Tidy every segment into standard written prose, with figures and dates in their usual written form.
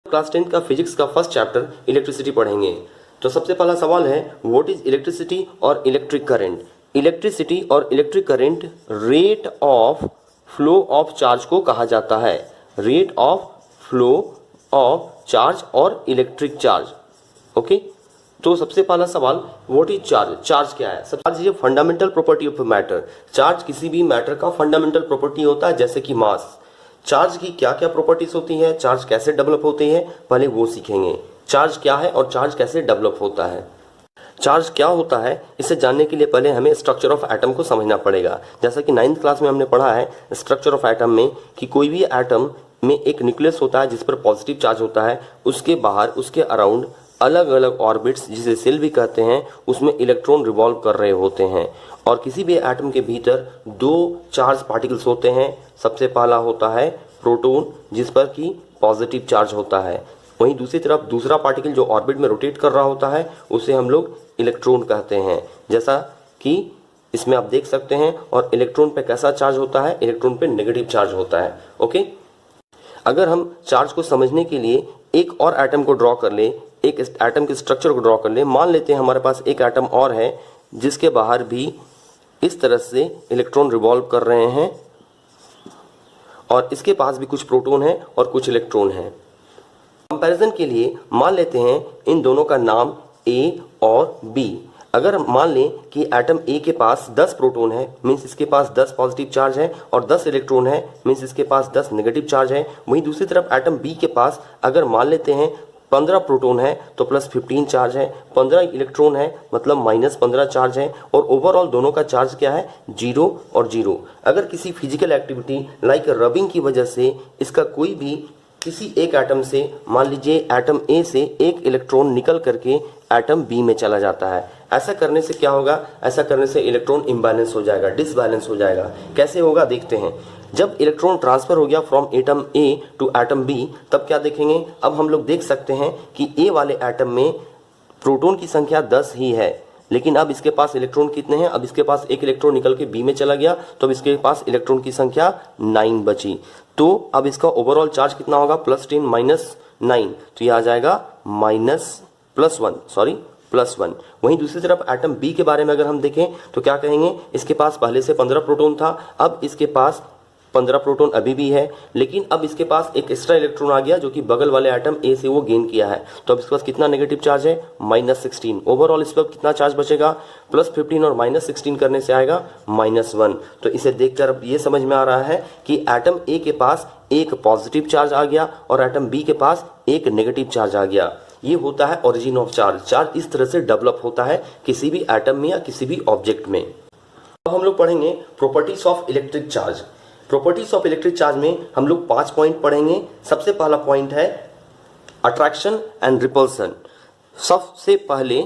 Class 10 का physics का first chapter electricity पढ़ेंगे। तो सबसे पहला सवाल है व्हाट इज इलेक्ट्रिसिटी और इलेक्ट्रिक करंट। इलेक्ट्रिसिटी और electric current rate of flow of charge को कहा जाता है। Rate of flow of charge और इलेक्ट्रिक चार्ज। ओके, तो सबसे पहला सवाल व्हाट इज चार्ज। चार्ज क्या है? Charge is fundamental property of matter. Charge किसी भी मैटर का फंडामेंटल प्रॉपर्टी होता है, जैसे कि मास। चार्ज की क्या क्या प्रॉपर्टीज होती है, चार्ज कैसे डेवलप होते हैं, पहले वो सीखेंगे। चार्ज क्या है और चार्ज कैसे डेवलप होता है। चार्ज क्या होता है इसे जानने के लिए पहले हमें स्ट्रक्चर ऑफ एटम को समझना पड़ेगा। जैसा कि 9th क्लास में हमने पढ़ा है स्ट्रक्चर ऑफ एटम में कि कोई भी एटम में एक न्यूक्लियस होता है जिस पर पॉजिटिव चार्ज होता है, उसके बाहर उसके अराउंड अलग अलग ऑर्बिट्स जिसे सेल भी कहते हैं उसमें इलेक्ट्रॉन रिवॉल्व कर रहे होते हैं। और किसी भी एटम के भीतर दो चार्ज पार्टिकल्स होते हैं। सबसे पहला होता है प्रोटॉन जिस पर कि पॉजिटिव चार्ज होता है, वहीं दूसरी तरफ दूसरा पार्टिकल जो ऑर्बिट में रोटेट कर रहा होता है उसे हम लोग इलेक्ट्रॉन कहते हैं, जैसा कि इसमें आप देख सकते हैं। और इलेक्ट्रॉन पे कैसा चार्ज होता है, इलेक्ट्रॉन पे नेगेटिव चार्ज होता है। ओके, अगर हम चार्ज को समझने के लिए एक और एटम को ड्रॉ कर ले, एक एटम के स्ट्रक्चर को ड्रॉ कर ले। मान लेते हैं हमारे पास एक एटम और है जिसके बाहर भी इस तरह से इलेक्ट्रॉन रिवॉल्व कर रहे हैं और इसके पास भी कुछ प्रोटॉन है और कुछ इलेक्ट्रॉन है। कंपैरिजन के लिए मान लेते हैं इन दोनों का नाम ए और बी। अगर मान लें कि एटम ए के पास 10 प्रोटॉन है, मीन्स इसके पास 10 पॉजिटिव चार्ज है, और 10 इलेक्ट्रॉन है, मीन्स इसके पास 10 नेगेटिव चार्ज है। वहीं दूसरी तरफ एटम बी के पास अगर मान लेते हैं 15 प्रोटॉन है तो प्लस 15 चार्ज है, 15 इलेक्ट्रॉन है मतलब माइनस 15 चार्ज है, और ओवरऑल दोनों का चार्ज क्या है, 0 और 0। अगर किसी फिजिकल एक्टिविटी लाइक रबिंग की वजह से इसका कोई भी किसी एक एटम से, मान लीजिए एटम ए से एक इलेक्ट्रॉन निकल करके एटम बी में चला जाता है, ऐसा करने से क्या होगा, ऐसा करने से इलेक्ट्रॉन इम्बैलेंस हो जाएगा, डिसबैलेंस हो जाएगा। कैसे होगा देखते हैं। जब इलेक्ट्रॉन ट्रांसफर हो गया from atom A to atom B, तब क्या देखेंगे, अब हम लोग देख सकते हैं कि ए वाले एटम में प्रोटॉन की संख्या 10 ही है, लेकिन अब इसके पास इलेक्ट्रॉन कितने हैं, अब इसके पास एक इलेक्ट्रॉन निकल के बी में चला गया तो अब इसके पास इलेक्ट्रॉन की संख्या 9 बची। तो अब इसका ओवरऑल चार्ज कितना होगा, +10 माइनस 9, तो यह आ जाएगा +1। वहीं दूसरी तरफ एटम बी के बारे में अगर हम देखें तो क्या कहेंगे, इसके पास पहले से 15 प्रोटॉन था, अब इसके पास 15 प्रोटॉन अभी भी है, लेकिन अब इसके पास एक एक्स्ट्रा इलेक्ट्रॉन आ गया जो कि बगल वाले एटम ए से वो गेन किया है। तो अब इसके पास कितना नेगेटिव चार्ज है, -16। ओवरऑल इस पर कितना चार्ज बचेगा, +15 और -16 करने से आएगा -1। तो इसे देखकर अब ये समझ में आ रहा है कि एटम ए के पास एक पॉजिटिव चार्ज आ गया और एटम बी के पास एक नेगेटिव चार्ज आ गया। ये होता है ओरिजिन ऑफ चार्ज। चार्ज इस तरह से डेवलप होता है किसी भी एटम में या किसी भी ऑब्जेक्ट में। अब हम लोग पढ़ेंगे properties of electric charge. Properties of electric charge में हम लोग 5 पॉइंट पढ़ेंगे। सबसे पहला पॉइंट है अट्रैक्शन एंड रिपल्सन। सबसे पहले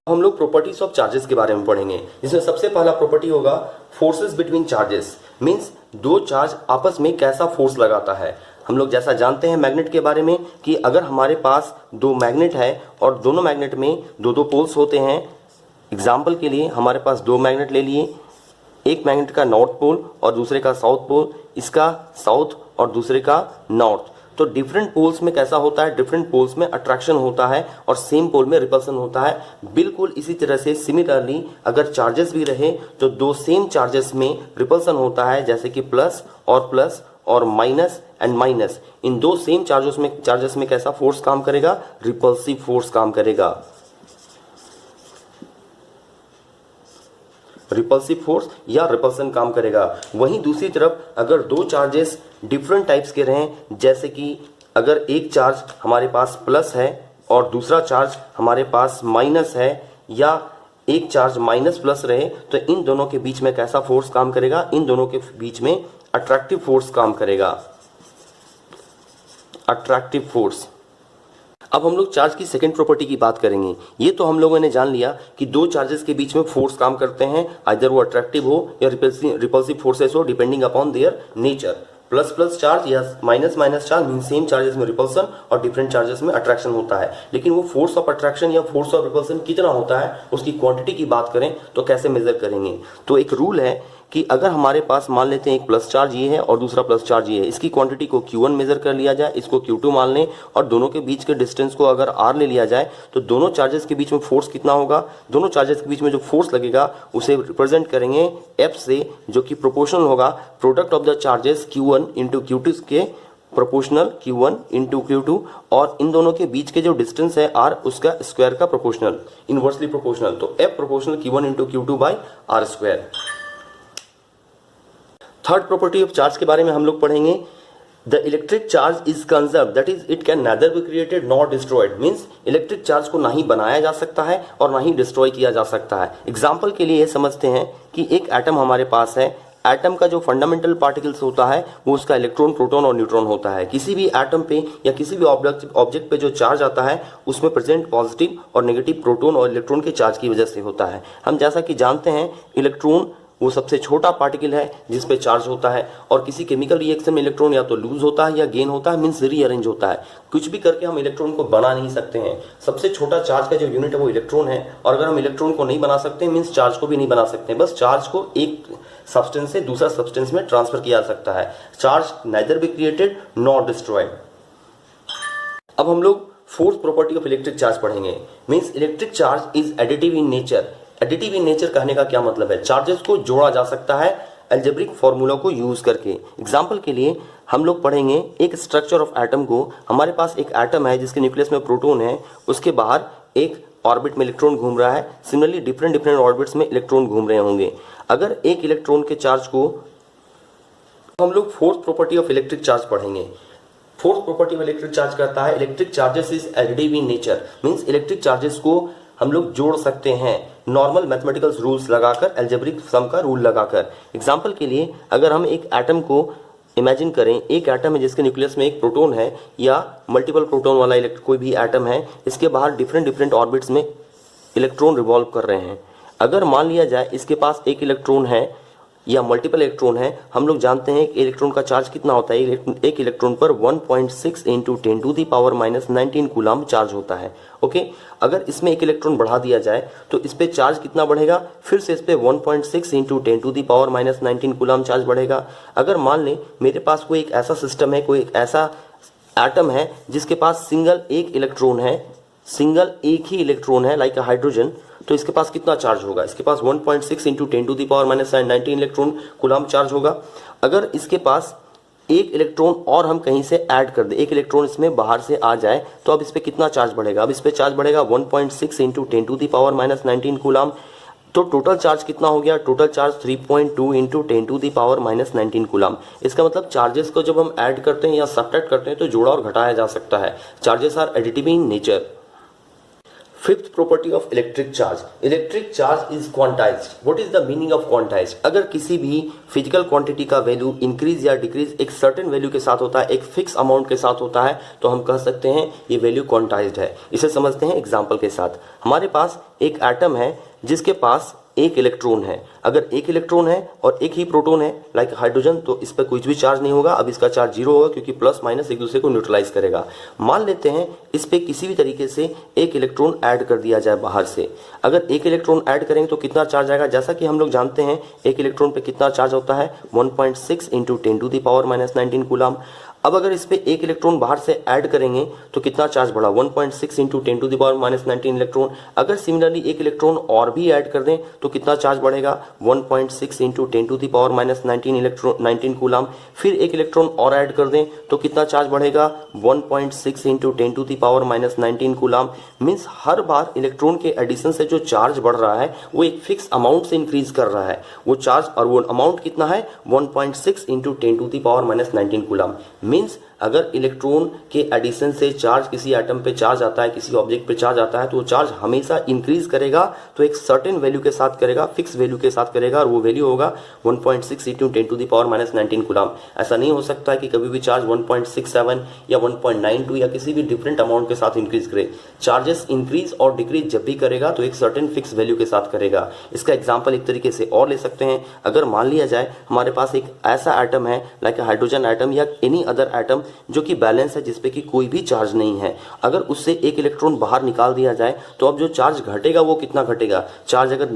हम लोग प्रॉपर्टीज ऑफ चार्जेस के बारे में पढ़ेंगे, जिसमें सबसे पहला प्रॉपर्टी होगा फोर्सेस बिटवीन चार्जेस। मींस दो चार्ज आपस में कैसा फोर्स लगाता है। हम लोग जैसा जानते हैं मैग्नेट के बारे में कि अगर हमारे पास दो मैग्नेट है और दोनों मैग्नेट में दो पोल्स होते हैं। एग्जाम्पल के लिए हमारे पास दो मैग्नेट ले लिए, एक मैग्नेट का नॉर्थ पोल और दूसरे का साउथ पोल, इसका साउथ और दूसरे का नॉर्थ। तो डिफरेंट पोल्स में कैसा होता है, डिफरेंट पोल्स में अट्रैक्शन होता है और सेम पोल में रिपल्सन होता है। बिल्कुल इसी तरह से सिमिलरली अगर चार्जेस भी रहे तो दो सेम चार्जेस में रिपल्सन होता है, जैसे कि प्लस और माइनस एंड माइनस। इन दो सेम चार्जेस में कैसा फोर्स काम करेगा, रिपल्सिव फोर्स काम करेगा, रिपल्सिव फोर्स या रिपल्सन काम करेगा। वहीं दूसरी तरफ अगर दो चार्जेस डिफरेंट टाइप्स के रहें, जैसे कि अगर एक चार्ज हमारे पास प्लस है और दूसरा चार्ज हमारे पास माइनस है, या एक चार्ज माइनस प्लस रहे, तो इन दोनों के बीच में कैसा फोर्स काम करेगा, इन दोनों के बीच में अट्रैक्टिव फोर्स काम करेगा, अट्रैक्टिव फोर्स। अब हम लोग चार्ज की सेकंड प्रॉपर्टी की बात करेंगे। ये तो हम लोगों ने जान लिया कि दो चार्जेस के बीच में फोर्स काम करते हैं, आइदर वो अट्रैक्टिव हो या रिपल्सिव फोर्सेस हो, depending upon their nature. Plus charge या minus charge mean same charges में रिपल्सन और डिफरेंट चार्जेस में अट्रैक्शन होता है। लेकिन वो फोर्स ऑफ अट्रैक्शन या फोर्स ऑफ रिपल्सन कितना होता है, उसकी क्वांटिटी की बात करें तो कैसे मेजर करेंगे। तो एक रूल है कि अगर हमारे पास मान लेते हैं एक प्लस चार्ज ये है और दूसरा प्लस चार्ज ये है, इसकी क्वांटिटी को Q1 मेजर कर लिया जाए, इसको Q2 मान लें और दोनों के बीच के डिस्टेंस को अगर R ले लिया जाए तो दोनों चार्जेस के बीच में फोर्स कितना होगा, दोनों चार्जेस के बीच में जो फोर्स लगेगा उसे रिप्रेजेंट करेंगे F से, जो कि प्रोपोर्शनल होगा product of the charges Q1 into Q2 के प्रोपोर्शनल Q1 इंटू Q2, और इन दोनों के बीच के जो डिस्टेंस है R उसका स्क्वायर का प्रोपोर्शनल, इनवर्सली प्रोपोर्शनल, तो F proportional Q1 into Q2 by R square. Third property of charge के बारे में हम लोग पढ़ेंगे। The electric charge is conserve, that is it can neither be created nor destroyed, means electric charge को ना ही बनाया जा सकता है और ना ही डिस्ट्रॉय किया जा सकता है। एग्जाम्पल के लिए ये समझते हैं कि एक एटम हमारे पास है, एटम का जो फंडामेंटल पार्टिकल्स होता है वो उसका इलेक्ट्रॉन, प्रोटॉन और न्यूट्रॉन होता है। किसी भी एटम पे या किसी भी ऑब्जेक्ट पे जो चार्ज आता है उसमें प्रेजेंट पॉजिटिव और नेगेटिव प्रोटॉन और इलेक्ट्रॉन के चार्ज की वजह से होता है। हम जैसा कि जानते हैं इलेक्ट्रॉन वो सबसे छोटा पार्टिकल है जिस पे चार्ज होता है, और किसी केमिकल रिएक्शन में इलेक्ट्रॉन या तो लूज होता है या गेन होता है, मीन्स रीअरेंज होता है। कुछ भी करके हम इलेक्ट्रॉन को बना नहीं सकते हैं। सबसे छोटा चार्ज का जो यूनिट है वो इलेक्ट्रॉन है, और अगर हम इलेक्ट्रॉन को नहीं बना सकते मीन्स चार्ज को भी नहीं बना सकते, बस चार्ज को एक सब्सटेंस से दूसरा सब्सटेंस में ट्रांसफर किया जा सकता है। Charge neither be created not destroyed. अब हम लोग fourth property of electric charge पढ़ेंगे, means electric charge is additive in nature. Additive in nature कहने का क्या मतलब है, चार्जेस को जोड़ा जा सकता है अलजेब्रिक फॉर्मूला को यूज करके। एग्जाम्पल के लिए हम लोग पढ़ेंगे एक स्ट्रक्चर ऑफ एटम को। हमारे पास एक एटम है जिसके न्यूक्लियस में प्रोटॉन है, उसके बाहर एक ऑर्बिट में इलेक्ट्रॉन घूम रहा है। सिमिलरली डिफरेंट ऑर्बिट्स में इलेक्ट्रॉन घूम रहे होंगे। अगर एक इलेक्ट्रॉन के चार्ज को, हम लोग fourth property of electric charge पढ़ेंगे। Fourth property of electric charge कहता है electric charges is additive in nature, means electric charges को हम लोग जोड़ सकते हैं नॉर्मल मैथमेटिकल रूल्स लगाकर, अलजेब्रिक सम का रूल लगाकर। एग्जाम्पल के लिए अगर हम एक एटम को इमेजिन करें, एक एटम है जिसके न्यूक्लियस में एक प्रोटॉन है या मल्टीपल प्रोटॉन वाला कोई भी एटम है, इसके बाहर डिफरेंट ऑर्बिट्स में इलेक्ट्रॉन रिवॉल्व कर रहे हैं। अगर मान लिया जाए इसके पास एक इलेक्ट्रॉन है या मल्टीपल इलेक्ट्रॉन है, हम लोग जानते हैं कि इलेक्ट्रॉन का चार्ज कितना होता है, एक इलेक्ट्रॉन पर 1.6 into 10 to the power minus 19 coulomb charge होता है। ओके, अगर इसमें एक इलेक्ट्रॉन बढ़ा दिया जाए तो इस पे चार्ज कितना बढ़ेगा, फिर से इस पे 1.6 into 10 to the power minus 19 coulomb charge बढ़ेगा। अगर मान लें मेरे पास कोई एक ऐसा सिस्टम है, कोई एक ऐसा एटम है जिसके पास सिंगल एक इलेक्ट्रॉन है, सिंगल एक ही इलेक्ट्रॉन है लाइक हाइड्रोजन, तो इसके पास कितना चार्ज होगा, इसके पास 1.6 into 10 to the power minus 19 electron coulomb charge होगा। अगर इसके पास एक इलेक्ट्रॉन और हम कहीं से ऐड कर दे, एक इलेक्ट्रॉन इसमें बाहर से आ जाए, तो अब इस पे कितना चार्ज बढ़ेगा, अब इस पे चार्ज बढ़ेगा 1.6 into 10 to the power minus 19 coulomb. तो टोटल चार्ज कितना हो गया, total charge 3.2 into 10 to the power minus 19 coulomb. इसका मतलब चार्जेस को जब हम ऐड करते हैं या सब्ट्रैक्ट करते हैं तो जोड़ा और घटाया जा सकता है। Charges are additive in nature. Fifth property of electric charge, electric charge is quantized. What is the meaning of quantized? अगर किसी भी फिजिकल क्वांटिटी का वैल्यू इंक्रीज या डिक्रीज एक सर्टेन वैल्यू के साथ होता है, एक फिक्स अमाउंट के साथ होता है, तो हम कह सकते हैं ये वैल्यू क्वांटाइज्ड है। इसे समझते हैं एग्जांपल के साथ। हमारे पास एक एटम है जिसके पास एक इलेक्ट्रॉन है। अगर एक इलेक्ट्रॉन है और एक ही प्रोटॉन है लाइक हाइड्रोजन, तो इस पर कुछ भी चार्ज नहीं होगा। अब इसका चार्ज जीरो होगा क्योंकि प्लस माइनस एक दूसरे को न्यूट्रलाइज करेगा। मान लेते हैं इस पे किसी भी तरीके से एक इलेक्ट्रॉन ऐड कर दिया जाए बाहर से। अगर एक इलेक्ट्रॉन ऐड करेंगे तो कितना चार्ज आएगा, जैसा कि हम लोग जानते हैं एक इलेक्ट्रॉन पे कितना चार्ज होता है 1.6 into 10 to the power minus 19 coulomb. अब अगर इस पे एक इलेक्ट्रॉन बाहर से ऐड करेंगे तो कितना चार्ज बढ़ा 1.6 into 10 to the power minus 19 electron. अगर सिमिलरली एक इलेक्ट्रॉन और भी ऐड कर दें तो कितना चार्ज बढ़ेगा 1.6 into 10 to the power minus 19 coulomb. फिर एक इलेक्ट्रॉन और ऐड कर दें तो कितना चार्ज बढ़ेगा 1.6 into 10 to the power minus 19 coulomb. Means हर बार इलेक्ट्रॉन के एडिशन से जो चार्ज बढ़ रहा है वो एक फिक्स अमाउंट से इंक्रीज कर रहा है वो चार्ज, और वो अमाउंट कितना है 1.6 into 10 to the power minus 19 coulomb. Means अगर इलेक्ट्रॉन के एडिशन से चार्ज किसी एटम पे चार्ज आता है, किसी ऑब्जेक्ट पे चार्ज आता है, तो वो चार्ज हमेशा इंक्रीज करेगा, तो एक सर्टेन वैल्यू के साथ करेगा, फिक्स वैल्यू के साथ करेगा, और वो वैल्यू होगा 1.6 into 10 to the power minus 19 coulomb. ऐसा नहीं हो सकता है कि कभी भी चार्ज 1.67 या 1.92 या किसी भी डिफरेंट अमाउंट के साथ इंक्रीज करे। चार्जेस इंक्रीज और डिक्रीज जब भी करेगा तो एक सर्टेन फिक्स वैल्यू के साथ करेगा। इसका एग्जाम्पल एक तरीके से और ले सकते हैं। अगर मान लिया जाए हमारे पास एक ऐसा एटम है लाइक हाइड्रोजन एटम या एनी अदर एटम जो कि बैलेंस है, जिसपे कि कोई भी चार्ज नहीं है। अगर उससे एक इलेक्ट्रॉन बाहर निकाल दिया जाए तो अब जो चार्ज घटेगा वो कितना घटेगा, चार्ज अगर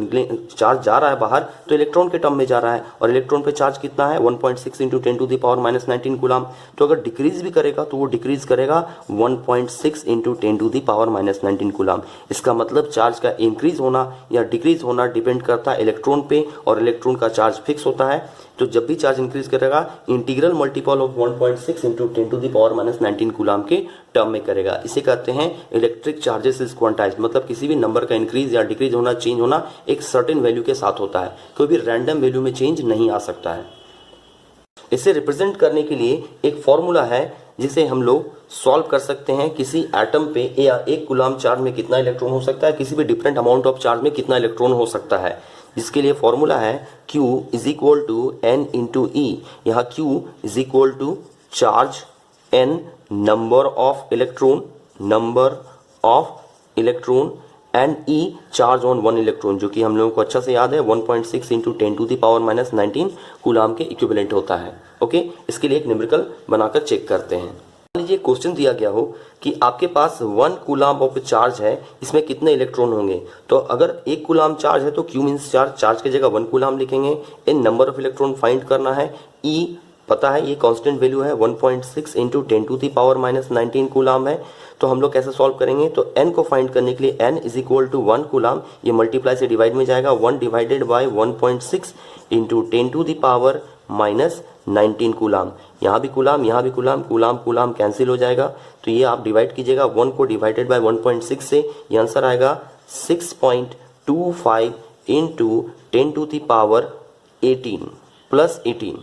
चार्ज जा रहा है बाहर तो इलेक्ट्रॉन के टर्म में जा रहा है, और इलेक्ट्रॉन पे चार्ज कितना है 1.6 इंटू 10⁻⁻19 कूलाम। तो अगर डिक्रीज भी करेगा तो वो डिक्रीज करेगा 1.6 इंटू 10⁻⁻19 कूलाम। इसका मतलब चार्ज का इंक्रीज होना या डिक्रीज होना डिपेंड करता है इलेक्ट्रॉन पे, और इलेक्ट्रॉन का चार्ज फिक्स होता है। तो जब भी चार्ज इंक्रीज करेगा integral multiple of 1.6 into 10⁻⁻19 coulomb के टर्म में करेगा। इसे कहते हैं इलेक्ट्रिक चार्जेस इज क्वांटाइज्ड, मतलब किसी भी नंबर का इंक्रीज या डिक्रीज होना, चेंज होना एक सर्टेन वैल्यू के साथ होता है, कोई भी रैंडम वैल्यू में चेंज नहीं आ सकता है। इसे रिप्रेजेंट करने के लिए एक फॉर्मूला है जिसे हम लोग सॉल्व कर सकते हैं। किसी एटम पे या एक कूलाम चार्ज में कितना इलेक्ट्रॉन हो सकता है, किसी भी डिफरेंट अमाउंट ऑफ चार्ज में कितना इलेक्ट्रॉन हो सकता है, जिसके लिए फॉर्मूला है Q is equal to N into E। यहाँ Q is equal to charge, N number of electron and E charge on one electron, जो कि हम लोगों को अच्छा से याद है 1.6 इंटू 10⁻⁻19 कूलाम के इक्विवेलेंट होता है। ओके, इसके लिए एक न्यूमेरिकल बनाकर चेक करते हैं। मान लीजिए क्वेश्चन दिया गया हो कि आपके पास 1 कूलाम ऑफ चार्ज है, इसमें कितने इलेक्ट्रॉन होंगे। तो अगर 1 कूलाम चार्ज है तो Q मीन्स चार्ज, चार्ज की जगह 1 कूलाम लिखेंगे। N number of electron find करना है, E पता है ये कांस्टेंट वैल्यू है 1.6 इंटू 10⁻⁻19 कूलाम है। तो हम लोग कैसे सॉल्व करेंगे, तो N को फाइंड करने के लिए N is equal to 1 coulomb, ये मल्टीप्लाई से डिवाइड में जाएगा, 1 डिवाइडेड बाय 1.6 इंटू 10⁻⁻19 कूलाम। यहाँ भी कूलाम, यहाँ भी कूलाम, कूलाम कूलाम कैंसिल हो जाएगा। तो ये आप डिवाइड कीजिएगा 1 को डिवाइडेड बाय 1.6 से, ये आंसर आएगा 6.25 इंटू 10⁻18 प्लस 18।